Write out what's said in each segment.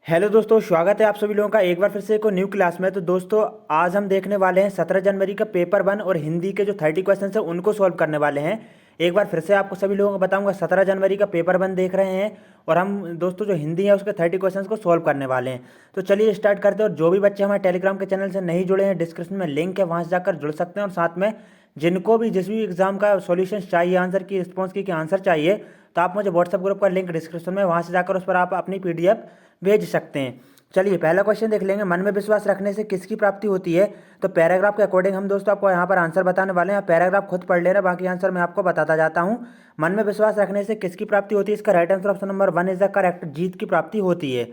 Hello दोस्तों, स्वागत है आप सभी लोगों का एक बार फिर से एक न्यू क्लास में। तो दोस्तों आज हम देखने वाले हैं 17 जनवरी का पेपर 1 और हिंदी के जो 30 क्वेश्चन है उनको सॉल्व करने वाले हैं। एक बार फिर से आपको सभी लोगों को बताऊंगा, 17 जनवरी का पेपर 1 देख रहे हैं और हम दोस्तों जो हिंदी है उसके 30 क्वेश्चन को सॉल्व करने वाले हैं। तो चलिए स्टार्ट करते हैं। और जो भी बच्चे हमारे टेलीग्राम के चैनल से नहीं जुड़े हैं, डिस्क्रिप्शन में लिंक है, वहाँ से जाकर जुड़ सकते हैं। और साथ में जिनको भी जिस भी एग्जाम का सॉल्यूशन चाहिए, आंसर की रिस्पॉन्स की आंसर चाहिए, तो आप मुझे व्हाट्सएप ग्रुप का लिंक डिस्क्रिप्शन में, वहाँ से जाकर उस पर आप अपनी PDF भेज सकते हैं। चलिए पहला क्वेश्चन देख लेंगे। मन में विश्वास रखने से किसकी प्राप्ति होती है? तो पैराग्राफ के अकॉर्डिंग हम दोस्तों आपको यहाँ पर आंसर बताने वाले हैं। पैराग्राफ खुद पढ़ लेना, बाकी आंसर मैं आपको बताता जाता हूँ। मन में विश्वास रखने से किसकी प्राप्ति होती है? इसका right answer option number 1 is the correct, जीत की प्राप्ति होती है।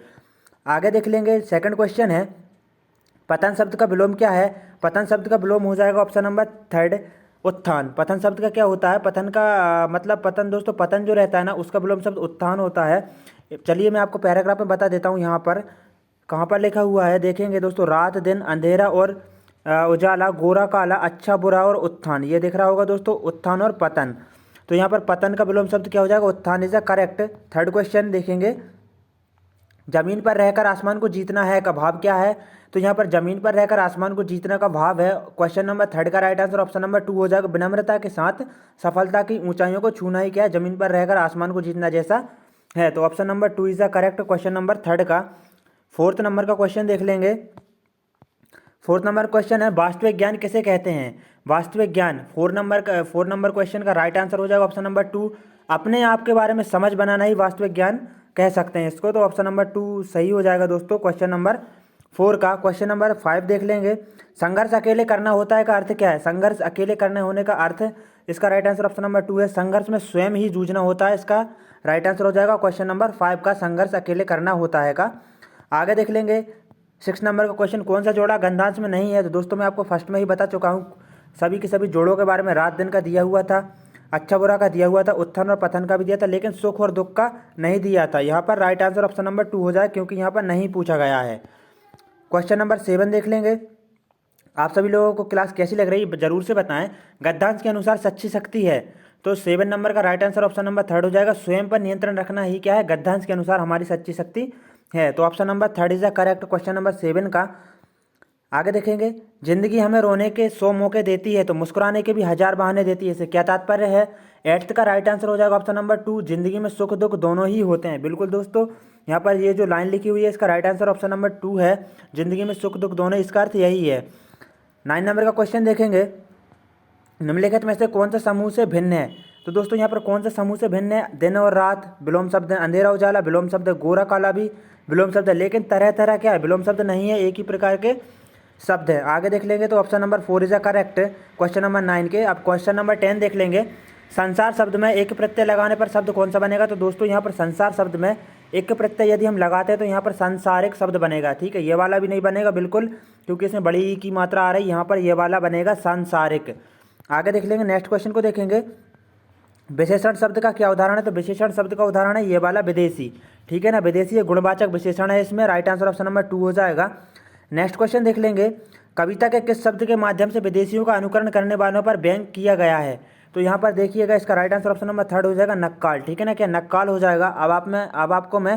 आगे देख लेंगे। सेकंड क्वेश्चन है, पतन शब्द का विलोम क्या है? पतन शब्द का विलोम हो जाएगा ऑप्शन नंबर 3 उत्थान। पतन शब्द का क्या होता है? पतन का मतलब पतन दोस्तों, पतन जो रहता है ना उसका विलोम शब्द उत्थान होता है। चलिए मैं आपको पैराग्राफ में बता देता हूँ। यहाँ पर कहाँ पर लिखा हुआ है देखेंगे दोस्तों, रात दिन अंधेरा और उजाला, गोरा काला, अच्छा बुरा और उत्थान। ये दिख रहा होगा दोस्तों, उत्थान और पतन। तो यहाँ पर पतन का विलोम शब्द क्या हो जाएगा? उत्थान is the correct. Third question देखेंगे, जमीन पर रहकर आसमान को जीतना है का भाव क्या है? तो यहाँ पर जमीन पर रहकर आसमान को जीतना का भाव है, क्वेश्चन नंबर 3 का राइट आंसर ऑप्शन नंबर 2 हो जाएगा, विनम्रता के साथ सफलता की ऊंचाइयों को छूना ही क्या है? जमीन पर रहकर आसमान को जीतना जैसा है। तो option number 2 is the correct, question number 3 का। फोर्थ नंबर का क्वेश्चन देख लेंगे। फोर्थ नंबर क्वेश्चन है, वास्तविक ज्ञान किसे कहते हैं? वास्तविक ज्ञान 4 नंबर क्वेश्चन का राइट आंसर हो जाएगा ऑप्शन नंबर 2, अपने आप के बारे में समझ बनाना ही वास्तविक ज्ञान कह सकते हैं इसको। तो ऑप्शन नंबर 2 सही हो जाएगा दोस्तों, क्वेश्चन नंबर 4 का। क्वेश्चन नंबर 5 देख लेंगे। संघर्ष अकेले करना होता है का अर्थ क्या है? संघर्ष अकेले करने होने का अर्थ, इसका राइट आंसर ऑप्शन नंबर 2 है, संघर्ष में स्वयं ही जूझना होता है। इसका राइट आंसर हो जाएगा क्वेश्चन नंबर 5 का, संघर्ष अकेले करना होता है का। आगे देख लेंगे। 6 नंबर का क्वेश्चन, कौन सा जोड़ा गंधांश में नहीं है? तो दोस्तों मैं आपको फर्स्ट में ही बता चुका हूँ सभी के सभी जोड़ों के बारे में। रात दिन का दिया हुआ था, अच्छा बुरा का दिया हुआ था, उत्थान और पतन का भी दिया था, लेकिन सुख और दुख का नहीं दिया था। यहाँ पर राइट आंसर ऑप्शन नंबर 2 हो जाए, क्योंकि यहाँ पर नहीं पूछा गया है। क्वेश्चन नंबर 7 देख लेंगे। आप सभी लोगों को क्लास कैसी लग रही है जरूर से बताएं। गद्यांश के अनुसार सच्ची शक्ति है, तो 7 नंबर का राइट आंसर ऑप्शन नंबर 3 हो जाएगा, स्वयं पर नियंत्रण रखना ही क्या है? गद्यांश के अनुसार हमारी सच्ची शक्ति है। तो option number 3 is the correct, question number 7 का। आगे देखेंगे, जिंदगी हमें रोने के 100 मौके देती है तो मुस्कुराने के भी 1000 बहाने देती है, इससे क्या तात्पर्य है? 8th का राइट आंसर हो जाएगा ऑप्शन नंबर 2, जिंदगी में सुख दुख दोनों ही होते हैं। बिल्कुल दोस्तों, यहाँ पर ये जो लाइन लिखी हुई है इसका राइट आंसर ऑप्शन नंबर 2 है, जिंदगी में सुख दुख दोनों, इसका अर्थ यही है। 9 नंबर का क्वेश्चन देखेंगे, निम्नलिखित में से कौन सा समूह से भिन्न है? तो दोस्तों यहाँ पर कौन सा समूह से भिन्न है? दिन और रात विलोम शब्द है, अंधेरा उजाला विलोम शब्द है, गोरा काला भी विलोम शब्द है, लेकिन तरह तरह क्या है? विलोम शब्द नहीं है, एक ही प्रकार के शब्द है। आगे देख लेंगे तो option number 4 is the correct, question number 9 के। अब क्वेश्चन नंबर 10 देख लेंगे। संसार शब्द में एक प्रत्यय लगाने पर शब्द कौन सा बनेगा? तो दोस्तों यहाँ पर संसार शब्द में एक प्रत्यय यदि हम लगाते हैं तो यहाँ पर संसारिक शब्द बनेगा। ठीक है, ये वाला भी नहीं बनेगा बिल्कुल, क्योंकि इसमें बड़ी की मात्रा आ रही है, यहाँ पर ये वाला बनेगा सांसारिक। आगे देख लेंगे, नेक्स्ट क्वेश्चन को देखेंगे। विशेषण शब्द का क्या उदाहरण है? तो विशेषण शब्द का उदाहरण है ये वाला, विदेशी। ठीक है ना, विदेशी गुणवाचक विशेषण है, इसमें राइट आंसर ऑप्शन नंबर 2 हो जाएगा। नेक्स्ट क्वेश्चन देख लेंगे, कविता के किस शब्द के माध्यम से विदेशियों का अनुकरण करने वालों पर व्यंग किया गया है? तो यहाँ पर देखिएगा, इसका राइट आंसर ऑप्शन नंबर 3 हो जाएगा, नक्काल। ठीक है ना, क्या नक्काल हो जाएगा। अब आपको मैं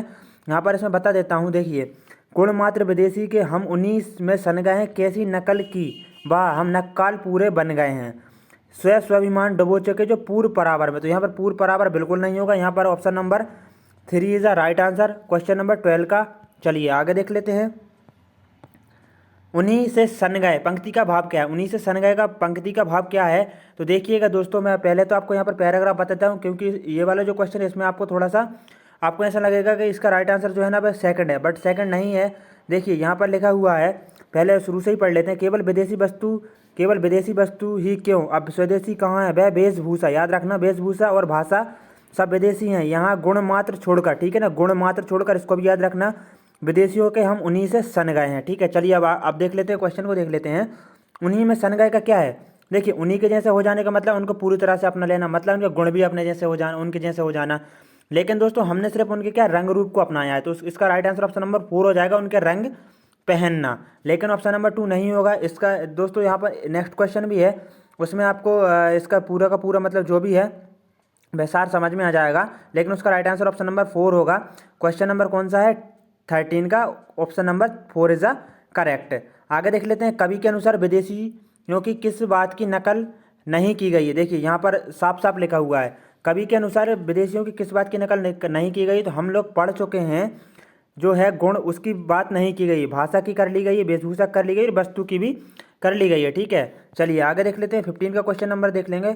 यहाँ पर इसमें बता देता हूँ। देखिए, गुण मात्र विदेशी के हम 19 में सन गए हैं, कैसी नकल की वाह हम नक्काल पूरे बन गए हैं, स्वाभिमान डुबो चुके जो पूर्व परावर में। तो यहाँ पर पूर्व परावर बिल्कुल नहीं होगा, यहाँ पर option number 3 is the right answer, question number 12 का। चलिए आगे देख लेते हैं। उन्हीं से सन गए पंक्ति का भाव क्या है? उन्हीं से सन गए का पंक्ति का भाव क्या है? तो देखिएगा दोस्तों, मैं पहले तो आपको यहाँ पर पैराग्राफ बताता हूँ, क्योंकि ये वाला जो क्वेश्चन है इसमें आपको थोड़ा सा आपको ऐसा लगेगा कि इसका राइट आंसर जो है ना वह सेकंड है, बट सेकंड नहीं है। देखिए यहाँ पर लिखा हुआ है, पहले शुरू से ही पढ़ लेते हैं। केवल विदेशी वस्तु ही क्यों, अब स्वदेशी कहाँ है? वह वेशभूषा, याद रखना, वेशभूषा और भाषा सब विदेशी हैं। यहाँ गुण मात्र छोड़कर, ठीक है ना, गुण मात्र छोड़कर, इसको भी याद रखना, विदेशियों के हम उन्हीं से सन गए हैं। ठीक है, चलिए अब देख लेते हैं, क्वेश्चन को देख लेते हैं। उन्हीं में सन गए का क्या है? देखिए, उन्हीं के जैसे हो जाने का मतलब उनको पूरी तरह से अपना लेना, मतलब उनके गुण भी अपने जैसे हो जाना, उनके जैसे हो जाना। लेकिन दोस्तों हमने सिर्फ उनके क्या रंग रूप को अपनाया है, तो इसका राइट आंसर ऑप्शन नंबर 4 हो जाएगा, उनके रंग पहनना। लेकिन ऑप्शन नंबर 2 नहीं होगा इसका। दोस्तों यहाँ पर नेक्स्ट क्वेश्चन भी है, उसमें आपको इसका पूरा का पूरा मतलब जो भी है वह सार समझ में आ जाएगा, लेकिन उसका राइट आंसर ऑप्शन नंबर 4 होगा। क्वेश्चन नंबर कौन सा है? 13 का option number 4 is the correct. आगे देख लेते हैं, कवि के अनुसार विदेशियों की किस बात की नकल नहीं की गई है। देखिए यहाँ पर साफ साफ लिखा हुआ है, कवि के अनुसार विदेशियों की किस बात की नकल नहीं की गई। तो हम लोग पढ़ चुके हैं, जो है गुण उसकी बात नहीं की गई, भाषा की कर ली गई है, वेशभूषा कर ली गई है, वस्तु की भी कर ली गई है। ठीक है, चलिए आगे देख लेते हैं, 15 का क्वेश्चन नंबर देख लेंगे।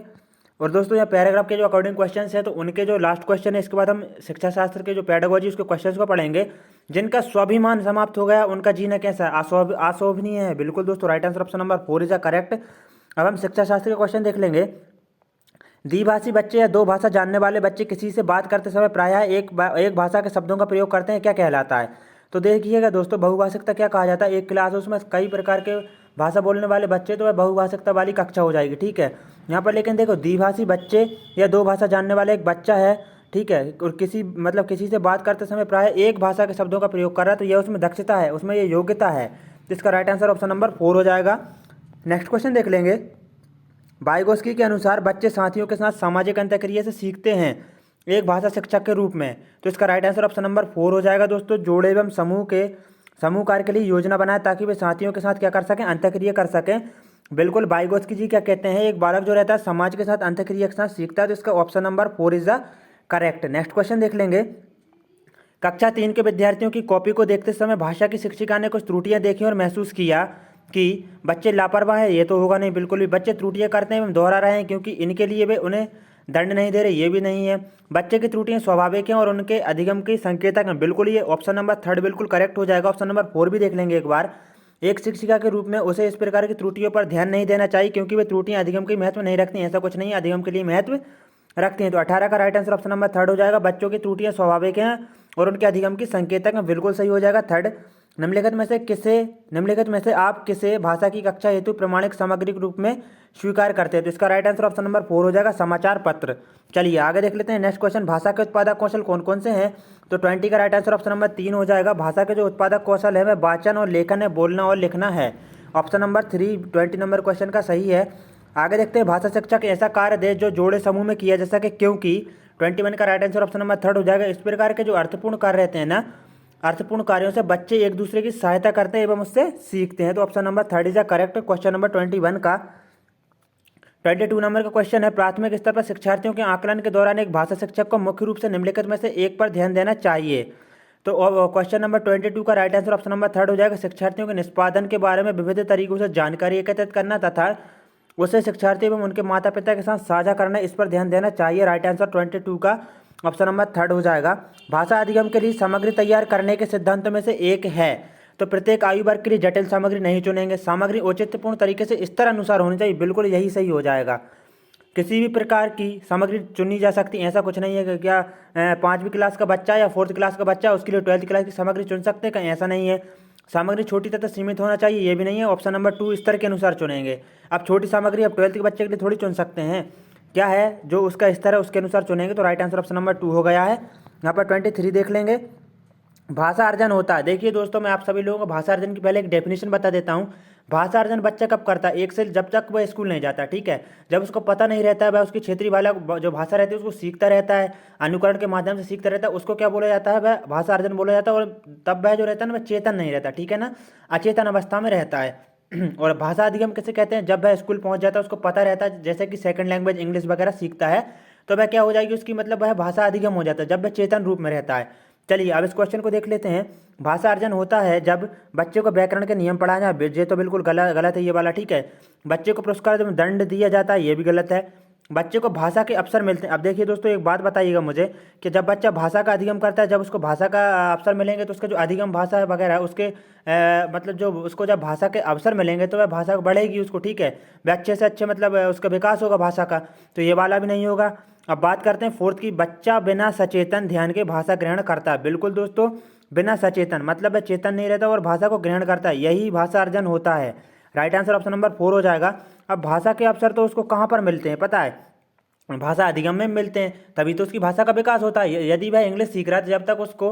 और दोस्तों यहाँ पैराग्राफ के जो अकॉर्डिंग क्वेश्चन है, तो उनके जो लास्ट क्वेश्चन है, इसके बाद हम शिक्षा शास्त्र के जो पेडागोजी उसके क्वेश्चन को पढ़ेंगे। जिनका स्वाभिमान समाप्त हो गया उनका जीना कैसा है, अशोभनीय है। बिल्कुल दोस्तों, right answer option number 4 is a correct. अब हम शिक्षा शास्त्र के क्वेश्चन देख लेंगे। द्विभाषी बच्चे या दो भाषा जानने वाले बच्चे किसी से बात करते समय प्रायः एक भाषा के शब्दों का प्रयोग करते हैं, क्या कहलाता है। तो देखिएगा दोस्तों, बहुभाषिकता क्या कहा जाता है। एक क्लास उसमें कई प्रकार के भाषा बोलने वाले बच्चे, तो वह बहुभाषिकता वाली कक्षा हो जाएगी। ठीक है, यहाँ पर लेकिन देखो, द्विभाषी बच्चे या दो भाषा जानने वाले एक बच्चा है, ठीक है, और किसी से बात करते समय प्रायः एक भाषा के शब्दों का प्रयोग कर रहा है, तो यह उसमें दक्षता है, उसमें ये योग्यता है। तो इसका राइट आंसर ऑप्शन नंबर 4 हो जाएगा। नेक्स्ट क्वेश्चन देख लेंगे। वाइगोस्की के अनुसार बच्चे साथियों के साथ सामाजिक अंतःक्रिया से सीखते हैं एक भाषा शिक्षक के रूप में। तो इसका राइट आंसर ऑप्शन नंबर 4 हो जाएगा। दोस्तों, जोड़े एवं समूह कार्य के लिए योजना बनाए ताकि वे साथियों के साथ क्या कर सकें, अंतःक्रिया कर सकें। बिल्कुल, वाइगोस्की जी क्या कहते हैं, एक बालक जो रहता है समाज के साथ अंतःक्रिया के साथ सीखता है। तो इसका option number 4 is the correct. Next question देख लेंगे। कक्षा 3 के विद्यार्थियों की कॉपी को देखते समय भाषा की शिक्षिका ने कुछ त्रुटियां देखी और महसूस किया कि बच्चे लापरवाह हैं। ये तो होगा नहीं, बिल्कुल भी। बच्चे त्रुटियां करते हैं एवं दोहरा रहे हैं क्योंकि इनके लिए वे उन्हें दंड नहीं दे रहे, ये भी नहीं है। बच्चे की त्रुटियां स्वाभाविक हैं और उनके अधिगम की संकेतक हैं। बिल्कुल, ये ऑप्शन नंबर 3 बिल्कुल करेक्ट हो जाएगा। ऑप्शन नंबर 4 भी देख लेंगे एक बार। एक शिक्षिका के रूप में उसे इस प्रकार की त्रुटियों पर ध्यान नहीं देना चाहिए क्योंकि वे त्रुटियां अधिगम की महत्व नहीं रखती हैं। ऐसा कुछ नहीं है, अधिगम के लिए महत्व रखती हैं। तो 18 का राइट आंसर ऑप्शन नंबर 3 हो जाएगा। बच्चों की त्रुटियां स्वाभाविक हैं और उनके अधिगम की संकेतक हैं, बिल्कुल सही हो जाएगा 3। निम्नलिखित में से आप किसे भाषा की कक्षा हेतु प्रमाणिक सामग्री के रूप में स्वीकार करते हैं। तो इसका राइट आंसर ऑप्शन नंबर 4 हो जाएगा, समाचार पत्र। चलिए आगे देख लेते हैं। नेक्स्ट क्वेश्चन, भाषा के उत्पादक कौशल कौन कौन से हैं। तो 20 का राइट आंसर ऑप्शन नंबर 3 हो जाएगा। भाषा के जो उत्पादक कौशल है वह वाचन और लेखन है, बोलना और लिखना है। ऑप्शन नंबर 3 20 नंबर क्वेश्चन का सही है। आगे देखते हैं, भाषा शिक्षक ऐसा कार्य दे जो जोड़े समूह में किया जा सके क्योंकि। 21 का राइट आंसर ऑप्शन नंबर 3 हो जाएगा। इस प्रकार के जो अर्थपूर्ण कार्य रहते हैं ना, अर्थपूर्ण कार्यों से बच्चे एक दूसरे की सहायता करते हैं एवं उससे सीखते हैं। तो option number 3 is correct. Question number 21 का 22 नंबर का क्वेश्चन है, प्राथमिक स्तर पर शिक्षार्थियों के आकलन के दौरान एक भाषा शिक्षक को मुख्य रूप से निम्नलिखित में से एक पर ध्यान देना चाहिए। तो क्वेश्चन नंबर 22 का राइट आंसर ऑप्शन नंबर 3 हो जाएगा। शिक्षार्थियों के निष्पादन के बारे में विविध तरीकों से जानकारी एकत्रित करना तथा उसे शिक्षार्थी एवं उनके माता पिता के साथ साझा करना, इस पर ध्यान देना चाहिए। राइट आंसर 22 का ऑप्शन नंबर 3 हो जाएगा। भाषा अधिगम के लिए सामग्री तैयार करने के सिद्धांतों में से एक है, तो प्रत्येक आयु वर्ग के लिए जटिल सामग्री नहीं चुनेंगे। सामग्री औचित्यपूर्ण तरीके से स्तर अनुसार होनी चाहिए, बिल्कुल यही सही हो जाएगा। किसी भी प्रकार की सामग्री चुनी जा सकती है, ऐसा कुछ नहीं है कि क्या 5वीं क्लास का बच्चा या 4th क्लास का बच्चा उसके लिए 12th क्लास की सामग्री चुन सकते हैं, कहीं ऐसा नहीं है। सामग्री छोटी तथा सीमित होना चाहिए, ये भी नहीं है। ऑप्शन नंबर 2 स्तर के अनुसार चुनेंगे। अब छोटी सामग्री अब 12th के बच्चे के लिए थोड़ी चुन सकते हैं, क्या है जो उसका स्तर है उसके अनुसार चुनेंगे। तो राइट आंसर ऑप्शन नंबर 2 हो गया है। यहाँ पर 23 देख लेंगे। भाषा अर्जन होता है, देखिए दोस्तों, मैं आप सभी लोगों को भाषा अर्जन की पहले एक डेफिनेशन बता देता हूँ। भाषा अर्जन बच्चा कब करता है, एक से जब तक वह स्कूल नहीं जाता, ठीक है। जब उसको पता नहीं रहता है, वह उसकी क्षेत्रीय वाला जो भाषा रहती है उसको सीखता रहता है, अनुकरण के माध्यम से सीखता रहता है, उसको क्या बोला जाता है, वह भाषा अर्जन बोला जाता है। और तब वह जो रहता है ना, वह चेतन नहीं रहता, ठीक है ना, अचेतन अवस्था में रहता है। और भाषा अधिगम किसे कहते हैं, जब वह स्कूल पहुंच जाता है, उसको पता रहता है, जैसे कि सेकंड लैंग्वेज इंग्लिश वगैरह सीखता है, तो वह क्या हो जाएगी उसकी, मतलब वह भाषा अधिगम हो जाता है जब वह चेतन रूप में रहता है। चलिए अब इस क्वेश्चन को देख लेते हैं। भाषा अर्जन होता है जब बच्चे को व्याकरण के नियम पढ़ाया जाए, ये तो बिल्कुल गलत है ये वाला, ठीक है। बच्चे को पुरस्कार जब दंड दिया जाता है, ये भी गलत है। बच्चे को भाषा के अवसर मिलते हैं। अब देखिए दोस्तों, एक बात बताइएगा मुझे कि जब बच्चा भाषा का अधिगम करता है, जब उसको भाषा का अवसर मिलेंगे तो उसका जो अधिगम भाषा है वगैरह उसके मतलब जो उसको जब भाषा के अवसर मिलेंगे तो वह भाषा बढ़ेगी उसको, ठीक है, वह अच्छे से अच्छे मतलब उसका विकास होगा भाषा का। तो ये वाला भी नहीं होगा। अब बात करते हैं 4th की, बच्चा बिना सचेतन ध्यान के भाषा ग्रहण करता है। बिल्कुल दोस्तों, बिना सचेतन मतलब वह चेतन नहीं रहता और भाषा को ग्रहण करता है, यही भाषा अर्जन होता है। राइट आंसर ऑप्शन नंबर 4 हो जाएगा। अब भाषा के अवसर तो उसको कहाँ पर मिलते हैं पता है, भाषा अधिगम में मिलते हैं, तभी तो उसकी भाषा का विकास होता है। यदि वह इंग्लिश सीख रहा है तो जब तक उसको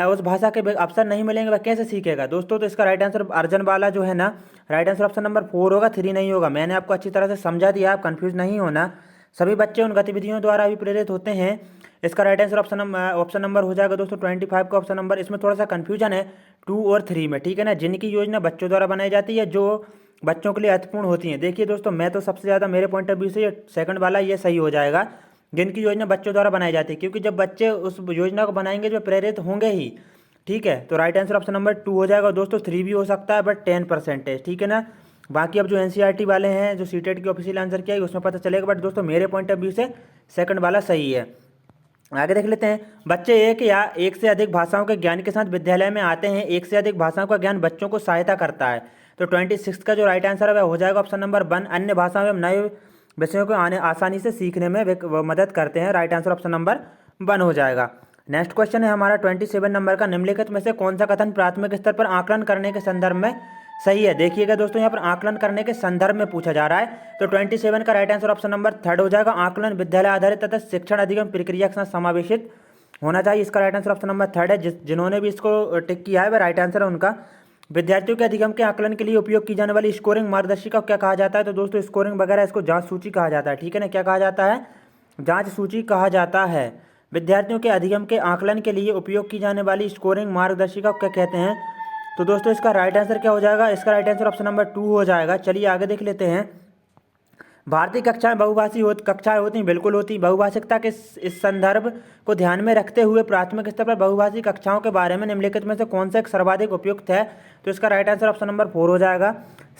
उस भाषा के अवसर नहीं मिलेंगे वह कैसे सीखेगा दोस्तों। तो इसका राइट आंसर अर्जन वाला जो है ना, राइट आंसर ऑप्शन नंबर 4 होगा, 3 नहीं होगा। मैंने आपको अच्छी तरह से समझा दिया, आप कंफ्यूज नहीं होना। सभी बच्चे उन गतिविधियों द्वारा भी प्रेरित होते हैं इसका राइट आंसर ऑप्शन नंबर हो जाएगा दोस्तों 25 का ऑप्शन नंबर। इसमें थोड़ा सा कन्फ्यूजन है 2 और 3 में, ठीक है ना। जिनकी योजना बच्चों द्वारा बनाई जाती है, जो बच्चों के लिए अर्थपूर्ण होती हैं। देखिए दोस्तों, मैं तो सबसे ज़्यादा मेरे पॉइंट ऑफ व्यू से ये सेकंड वाला ये सही हो जाएगा, जिनकी योजना बच्चों द्वारा बनाई जाती है, क्योंकि जब बच्चे उस योजना को बनाएंगे जो प्रेरित होंगे ही, ठीक है। तो राइट आंसर ऑप्शन नंबर 2 हो जाएगा दोस्तों। 3 भी हो सकता है बट 10% है, ठीक है ना। बाकी अब जो एनसीईआरटी वाले हैं, जो सीटेट की ऑफिशियल आंसर किया है, उसमें पता चलेगा, बट दोस्तों मेरे पॉइंट ऑफ व्यू से सेकंड वाला सही है। आगे देख लेते हैं। बच्चे एक या एक से अधिक भाषाओं के ज्ञान के साथ विद्यालय में आते हैं। एक से अधिक भाषाओं का ज्ञान बच्चों को सहायता करता है। तो 26 का जो राइट आंसर है वह हो जाएगा ऑप्शन नंबर 1। अन्य भाषाओं में नए विषयों को आसानी से सीखने में वे मदद करते हैं। राइट आंसर ऑप्शन नंबर 1 हो जाएगा। नेक्स्ट क्वेश्चन है हमारा 27 नंबर का। निम्नलिखित में से कौन सा कथन प्राथमिक स्तर पर आकलन करने के संदर्भ में सही है? देखिएगा दोस्तों, यहाँ पर आकलन करने के संदर्भ में पूछा जा रहा है। तो 27 का राइट आंसर ऑप्शन नंबर 3 हो जाएगा। आकलन विद्यालय आधारित तथा शिक्षण अधिगम प्रक्रिया के साथ समावेशित होना चाहिए। इसका राइट आंसर ऑप्शन नंबर 3 है। जिन्होंने भी इसको टिक किया है वह राइट आंसर है उनका। विद्यार्थियों के अधिगम के आकलन के लिए उपयोग की जाने वाली स्कोरिंग मार्गदर्शिका को क्या कहा जाता है? तो दोस्तों स्कोरिंग वगैरह इसको जांच सूची कहा जाता है, ठीक है ना। क्या कहा जाता है? जांच सूची कहा जाता है। विद्यार्थियों के अधिगम के आकलन के लिए उपयोग की जाने वाली स्कोरिंग मार्गदर्शिका को क्या कहते हैं? तो दोस्तों इसका राइट आंसर क्या हो जाएगा? इसका राइट आंसर ऑप्शन नंबर 2 हो जाएगा। चलिए आगे देख लेते हैं। भारतीय कक्षाएं बहुभाषी कक्षाएं होती हैं, बिल्कुल होती हैं। बहुभाषिकता के इस संदर्भ को ध्यान में रखते हुए प्राथमिक स्तर पर बहुभाषी कक्षाओं के बारे में निम्नलिखित में से कौन सा एक सर्वाधिक उपयुक्त है? तो इसका राइट आंसर ऑप्शन नंबर 4 हो जाएगा।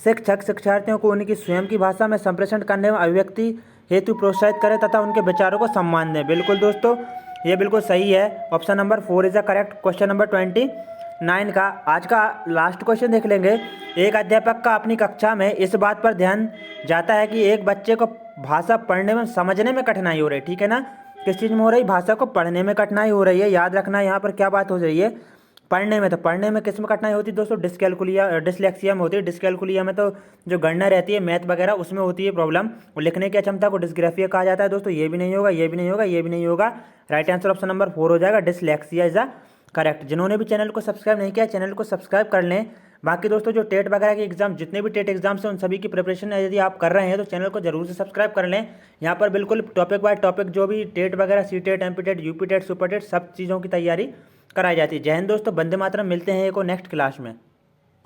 शिक्षक शिक्षार्थियों को उनकी स्वयं की भाषा में संप्रेषण करने में अभिव्यक्ति हेतु प्रोत्साहित करें तथा उनके विचारों को सम्मान दें। बिल्कुल दोस्तों, ये बिल्कुल सही है। Option number 4 is the correct. Question number 29 का आज का लास्ट क्वेश्चन देख लेंगे। एक अध्यापक का अपनी कक्षा में इस बात पर ध्यान जाता है कि एक बच्चे को भाषा पढ़ने में समझने में कठिनाई हो रही है, ठीक है ना। किस चीज़ में हो रही? भाषा को पढ़ने में कठिनाई हो रही है। याद रखना यहाँ पर क्या बात हो रही है? पढ़ने में। तो पढ़ने में किस में कठिनाई होती है दोस्तों? डिसलेक्सिया में होती है। डिस्कैलकुलिया में तो जो गणना रहती है मैथ वगैरह उसमें होती है प्रॉब्लम। और लिखने की अक्षमता को डिस्ग्राफिया कहा जाता है दोस्तों। ये भी नहीं होगा, ये भी नहीं होगा, ये भी नहीं होगा। राइट आंसर ऑप्शन नंबर 4 हो जाएगा। Dyslexia is the correct. जिन्होंने भी चैनल को सब्सक्राइब नहीं किया, चैनल को सब्सक्राइब कर लें। बाकी दोस्तों जो टेट वगैरह के एग्जाम, जितने भी टेट एग्जाम्स हैं उन सभी की प्रिपरेशन यदि आप कर रहे हैं तो चैनल को जरूर से सब्सक्राइब कर लें। यहाँ पर बिल्कुल टॉपिक बाय टॉपिक जो भी टेट वगैरह, C TET, MP TET, UP TET, super TET, सब चीज़ों की तैयारी कराई जाती है। जय हिंद दोस्तों, वंदे मातरम। मिलते हैं एक और नेक्स्ट क्लास में।